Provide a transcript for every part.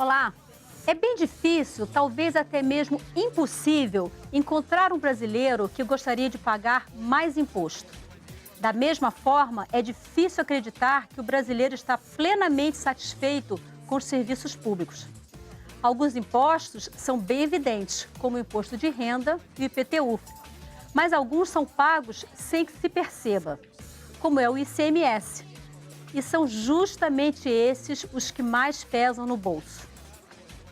Olá! É bem difícil, talvez até mesmo impossível, encontrar um brasileiro que gostaria de pagar mais imposto. Da mesma forma, é difícil acreditar que o brasileiro está plenamente satisfeito com os serviços públicos. Alguns impostos são bem evidentes, como o imposto de renda e o IPTU, mas alguns são pagos sem que se perceba, como é o ICMS. E são justamente esses os que mais pesam no bolso.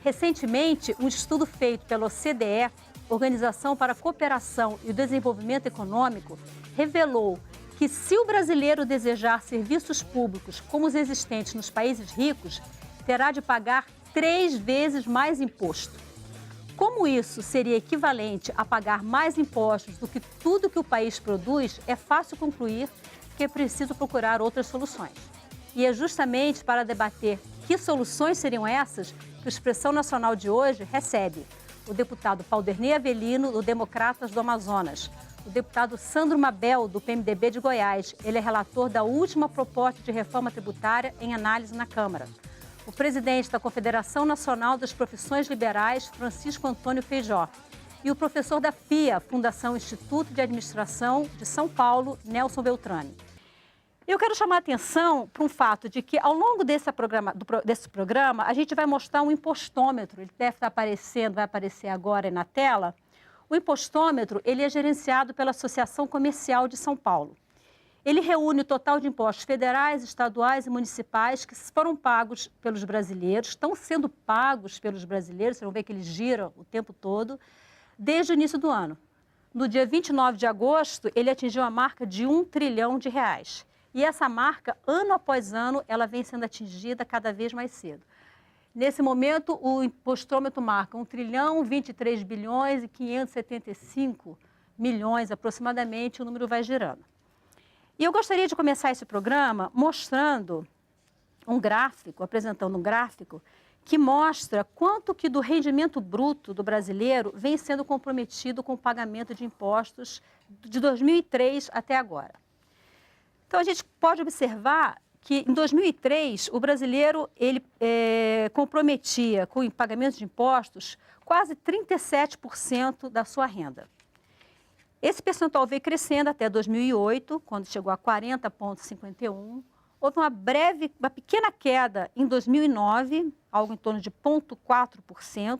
Recentemente, um estudo feito pela OCDE, Organização para a Cooperação e o Desenvolvimento Econômico, revelou que se o brasileiro desejar serviços públicos como os existentes nos países ricos, terá de pagar 3 vezes mais imposto. Como isso seria equivalente a pagar mais impostos do que tudo que o país produz, é fácil concluir que é preciso procurar outras soluções. E é justamente para debater que soluções seriam essas que o Expressão Nacional de hoje recebe o deputado Valderney Avelino, do Democratas do Amazonas, o deputado Sandro Mabel, do PMDB de Goiás, ele é relator da última proposta de reforma tributária em análise na Câmara, o presidente da Confederação Nacional das Profissões Liberais, Francisco Antônio Feijó, e o professor da FIA, Fundação Instituto de Administração de São Paulo, Nelson Beltrame. Eu quero chamar a atenção para um fato de que, ao longo desse programa, a gente vai mostrar um impostômetro. Ele deve estar aparecendo, vai aparecer agora na tela. O impostômetro, ele é gerenciado pela Associação Comercial de São Paulo. Ele reúne o total de impostos federais, estaduais e municipais que foram pagos pelos brasileiros, estão sendo pagos pelos brasileiros, vocês vão ver que eles giram o tempo todo, desde o início do ano. No dia 29 de agosto, ele atingiu a marca de R$ 1 trilhão. E essa marca, ano após ano, ela vem sendo atingida cada vez mais cedo. Nesse momento, o impostômetro marca 1 trilhão, 23 bilhões e 575 milhões aproximadamente, o número vai girando. E eu gostaria de começar esse programa mostrando um gráfico, apresentando um gráfico que mostra quanto que do rendimento bruto do brasileiro vem sendo comprometido com o pagamento de impostos de 2003 até agora. Então, a gente pode observar que, em 2003, o brasileiro ele, comprometia com o pagamento de impostos quase 37% da sua renda. Esse percentual veio crescendo até 2008, quando chegou a 40,51%. Houve uma pequena queda em 2009, algo em torno de 0,4%.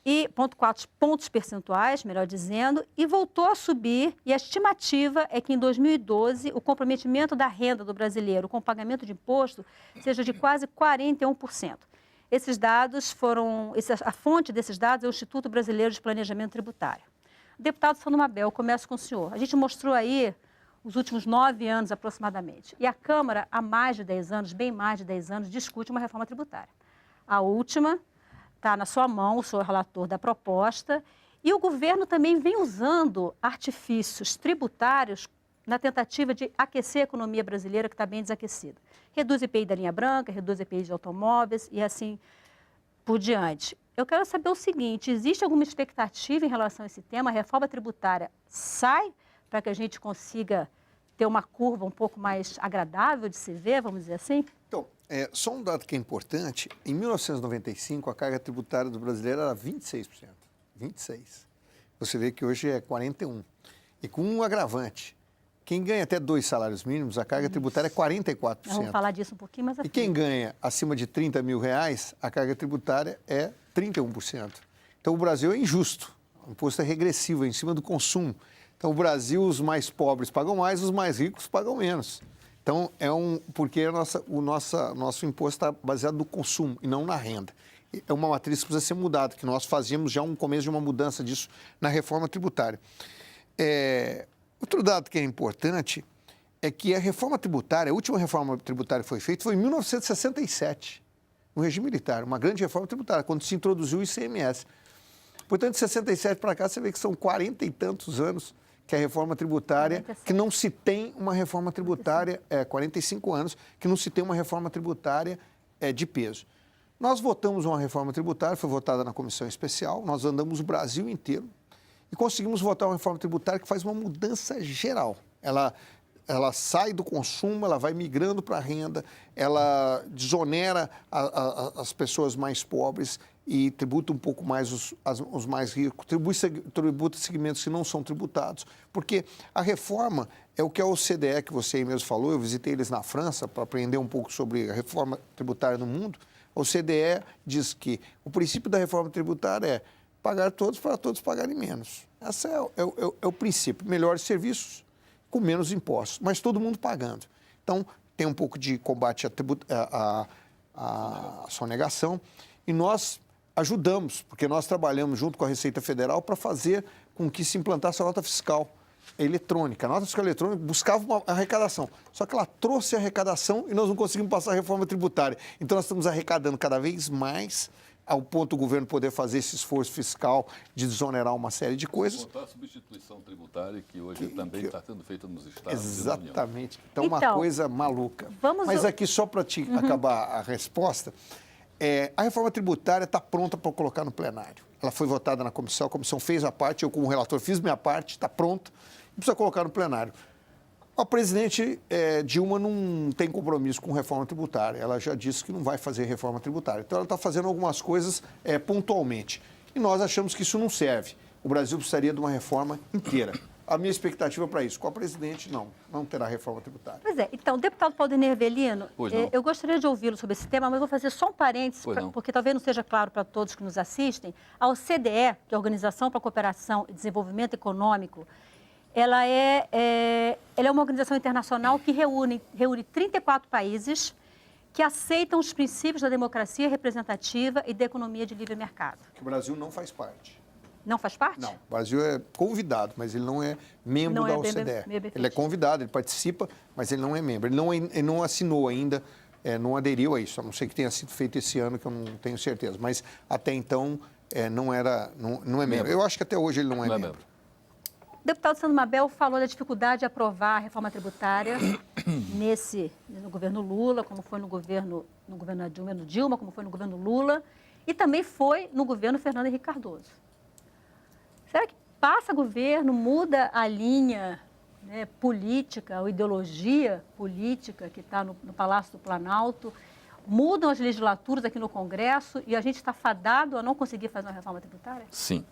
E 0,4 pontos percentuais, melhor dizendo, e voltou a subir, e a estimativa é que em 2012 o comprometimento da renda do brasileiro com o pagamento de imposto seja de quase 41%. Esses dados a fonte desses dados é o Instituto Brasileiro de Planejamento Tributário. Deputado Sandro Mabel, começo com o senhor. A gente mostrou aí os últimos 9 anos aproximadamente, e a Câmara há mais de 10 anos, bem mais de 10 anos, discute uma reforma tributária. A última está na sua mão, o senhor é relator da proposta, e o governo também vem usando artifícios tributários na tentativa de aquecer a economia brasileira, que está bem desaquecida. Reduz IPI da linha branca, reduz IPI de automóveis e assim por diante. Eu quero saber o seguinte, existe alguma expectativa em relação a esse tema? A reforma tributária sai para que a gente consiga ter uma curva um pouco mais agradável de se ver, vamos dizer assim? Então, só um dado que é importante, em 1995 a carga tributária do brasileiro era 26%, 26%. Você vê que hoje é 41%. E com um agravante, quem ganha até 2 salários mínimos, a carga tributária é 44%. Vamos falar disso um pouquinho mais à frente. E quem ganha acima de 30 mil reais, a carga tributária é 31%. Então o Brasil é injusto, o imposto é regressivo, é em cima do consumo. Então o Brasil, os mais pobres pagam mais, os mais ricos pagam menos. Então, porque o nosso imposto está baseado no consumo e não na renda. É uma matriz que precisa ser mudada, que nós fazíamos já um começo de uma mudança disso na reforma tributária. Outro dado que é importante é que a reforma tributária, a última reforma tributária que foi feita foi em 1967, no regime militar, uma grande reforma tributária, quando se introduziu o ICMS. Portanto, de 67 para cá, você vê que são 40 e tantos anos que a reforma tributária, 47. que não se tem uma reforma tributária, 45 anos, que não se tem uma reforma tributária de peso. Nós votamos uma reforma tributária, foi votada na comissão especial, nós andamos o Brasil inteiro e conseguimos votar uma reforma tributária que faz uma mudança geral. Ela ela sai do consumo, ela vai migrando para a renda, ela desonera as pessoas mais pobres e tributa um pouco mais os mais ricos, tributa segmentos que não são tributados, porque a reforma é o que a OCDE, que você aí mesmo falou, eu visitei eles na França para aprender um pouco sobre a reforma tributária no mundo. A OCDE diz que o princípio da reforma tributária é pagar todos para todos pagarem menos. Esse é o princípio, melhores serviços com menos impostos, mas todo mundo pagando. Então, tem um pouco de combate à sonegação e nós ajudamos, porque nós trabalhamos junto com a Receita Federal para fazer com que se implantasse a nota fiscal eletrônica. A nota fiscal eletrônica buscava uma arrecadação, só que ela trouxe a arrecadação e nós não conseguimos passar a reforma tributária. Então, nós estamos arrecadando cada vez mais, ao ponto do governo poder fazer esse esforço fiscal de desonerar uma série de coisas. Voltar a substituição tributária, que hoje também está sendo feita nos estados. Exatamente. Então, uma coisa maluca. Mas aqui, só para te acabar a resposta, a reforma tributária está pronta para colocar no plenário. Ela foi votada na comissão, a comissão fez a parte, eu como relator fiz minha parte, está pronta, precisa colocar no plenário. A presidente Dilma não tem compromisso com reforma tributária. Ela já disse que não vai fazer reforma tributária. Então, ela está fazendo algumas coisas pontualmente. E nós achamos que isso não serve. O Brasil precisaria de uma reforma inteira. A minha expectativa para isso, com a presidente, não terá reforma tributária. Pois é. Então, deputado Paulo Avelino, eu gostaria de ouvi-lo sobre esse tema, mas vou fazer só um parênteses, porque talvez não seja claro para todos que nos assistem. A OCDE, que é a Organização para a Cooperação e Desenvolvimento Econômico, ela é uma organização internacional que reúne 34 países que aceitam os princípios da democracia representativa e da economia de livre mercado. Que o Brasil não faz parte. Não faz parte? Não. O Brasil é convidado, mas ele não é membro da OCDE. Ele é convidado, ele participa, mas ele não é membro. Ele não assinou ainda, não aderiu a isso, a não ser que tenha sido feito esse ano, que eu não tenho certeza. Mas até então não é membro. Eu acho que até hoje ele não é membro. O deputado Sandro Mabel falou da dificuldade de aprovar a reforma tributária no governo Lula, como foi no governo Dilma, como foi no governo Lula, e também foi no governo Fernando Henrique Cardoso. Será que passa governo, muda a linha política, ou ideologia política que está no Palácio do Planalto, mudam as legislaturas aqui no Congresso e a gente está fadado a não conseguir fazer uma reforma tributária? Sim,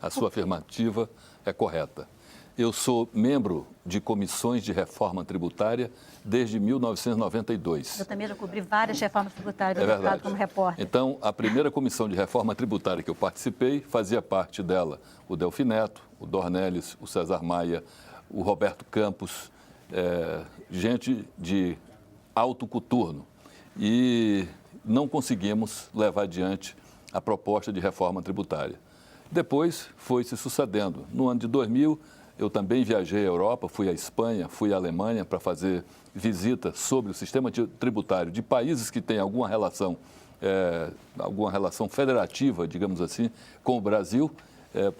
a sua afirmativa é correta. Eu sou membro de comissões de reforma tributária desde 1992. Eu também já cobri várias reformas tributárias, deputado, como repórter. Então, a primeira comissão de reforma tributária que eu participei, fazia parte dela o Delfim Neto, o Dornelles, o César Maia, o Roberto Campos, gente de alto coturno. E não conseguimos levar adiante a proposta de reforma tributária. Depois foi se sucedendo. No ano de 2000, eu também viajei à Europa, fui à Espanha, fui à Alemanha para fazer visita sobre o sistema tributário de países que têm alguma relação federativa, digamos assim, com o Brasil,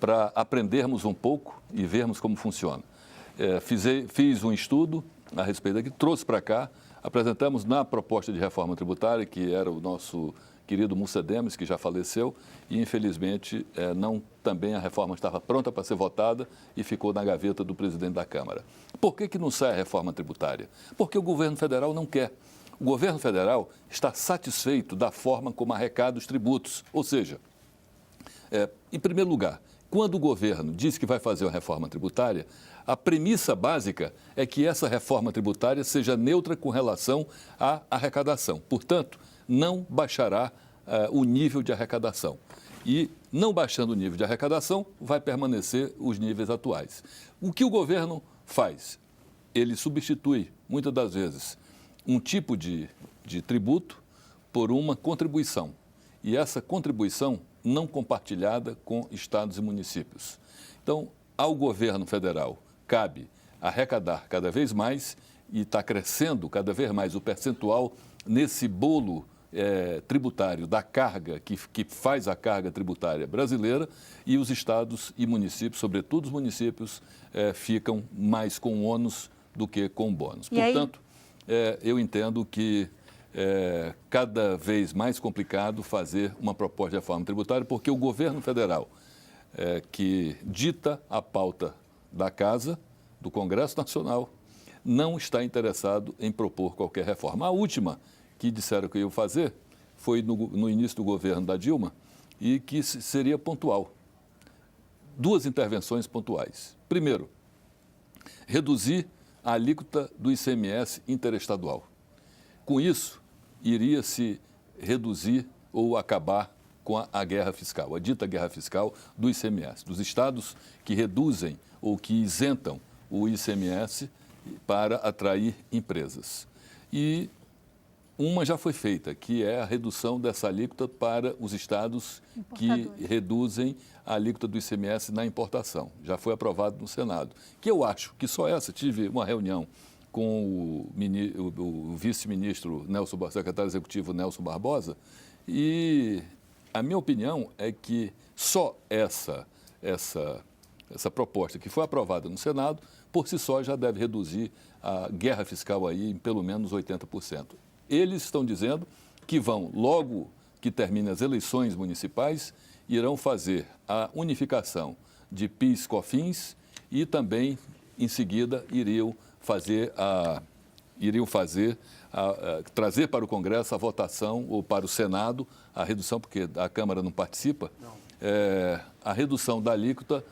para aprendermos um pouco e vermos como funciona. Fiz um estudo a respeito daqui, trouxe para cá, apresentamos na proposta de reforma tributária, que era o nosso querido Mussa Demes, que já faleceu, e infelizmente também a reforma estava pronta para ser votada e ficou na gaveta do presidente da Câmara. Por que não sai a reforma tributária? Porque o governo federal não quer. O governo federal está satisfeito da forma como arrecada os tributos. Ou seja, em primeiro lugar, quando o governo diz que vai fazer uma reforma tributária, a premissa básica é que essa reforma tributária seja neutra com relação à arrecadação. Portanto, não baixará o nível de arrecadação. E, não baixando o nível de arrecadação, vai permanecer os níveis atuais. O que o governo faz? Ele substitui, muitas das vezes, um tipo de tributo por uma contribuição. E essa contribuição não compartilhada com estados e municípios. Então, ao governo federal cabe arrecadar cada vez mais e está crescendo cada vez mais o percentual nesse bolo tributário da carga, que faz a carga tributária brasileira, e os estados e municípios, sobretudo os municípios, ficam mais com ônus do que com bônus. Portanto, eu entendo que cada vez mais complicado fazer uma proposta de reforma tributária, porque o governo federal, que dita a pauta da Casa, do Congresso Nacional, não está interessado em propor qualquer reforma. A última que disseram que iam fazer foi no início do governo da Dilma e que seria pontual. 2 intervenções pontuais. Primeiro, reduzir a alíquota do ICMS interestadual. Com isso, iria se reduzir ou acabar com a guerra fiscal, a dita guerra fiscal do ICMS, dos estados que reduzem ou que isentam o ICMS para atrair empresas. E uma já foi feita, que é a redução dessa alíquota para os estados que reduzem a alíquota do ICMS na importação. Já foi aprovado no Senado. Que eu acho que só essa, tive uma reunião com o vice-ministro, secretário executivo Nelson Barbosa, e a minha opinião é que só essa proposta que foi aprovada no Senado, por si só já deve reduzir a guerra fiscal aí em pelo menos 80%. Eles estão dizendo que vão, logo que terminem as eleições municipais, irão fazer a unificação de PIS, COFINS e também, em seguida, iriam trazer para o Congresso a votação, ou para o Senado, a redução, porque a Câmara não participa, a redução da alíquota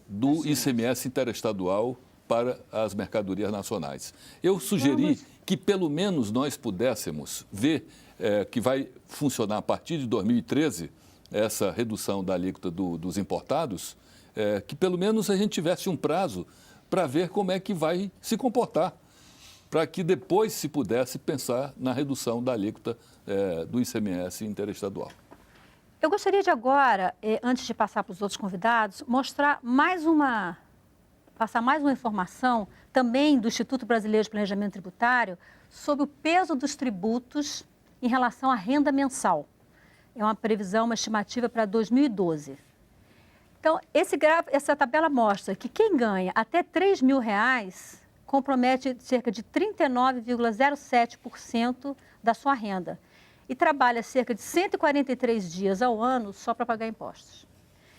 do ICMS interestadual para as mercadorias nacionais. Eu sugeri que pelo menos nós pudéssemos ver que vai funcionar a partir de 2013, essa redução da alíquota dos importados, que pelo menos a gente tivesse um prazo para ver como é que vai se comportar, para que depois se pudesse pensar na redução da alíquota do ICMS interestadual. Eu gostaria de agora, antes de passar para os outros convidados, passar mais uma informação também do Instituto Brasileiro de Planejamento Tributário sobre o peso dos tributos em relação à renda mensal. É uma previsão, uma estimativa para 2012. Então, essa tabela mostra que quem ganha até R$3 mil compromete cerca de 39,07% da sua renda e trabalha cerca de 143 dias ao ano só para pagar impostos.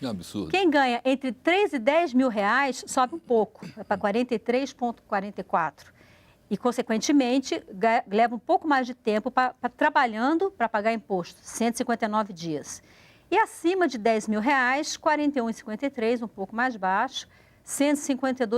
É um absurdo. Quem ganha entre 3 e 10 mil reais sobe um pouco, é para 43,44%. E, consequentemente, leva um pouco mais de tempo trabalhando para pagar imposto, 159 dias. E acima de 10 mil reais, 41,53, um pouco mais baixo, 152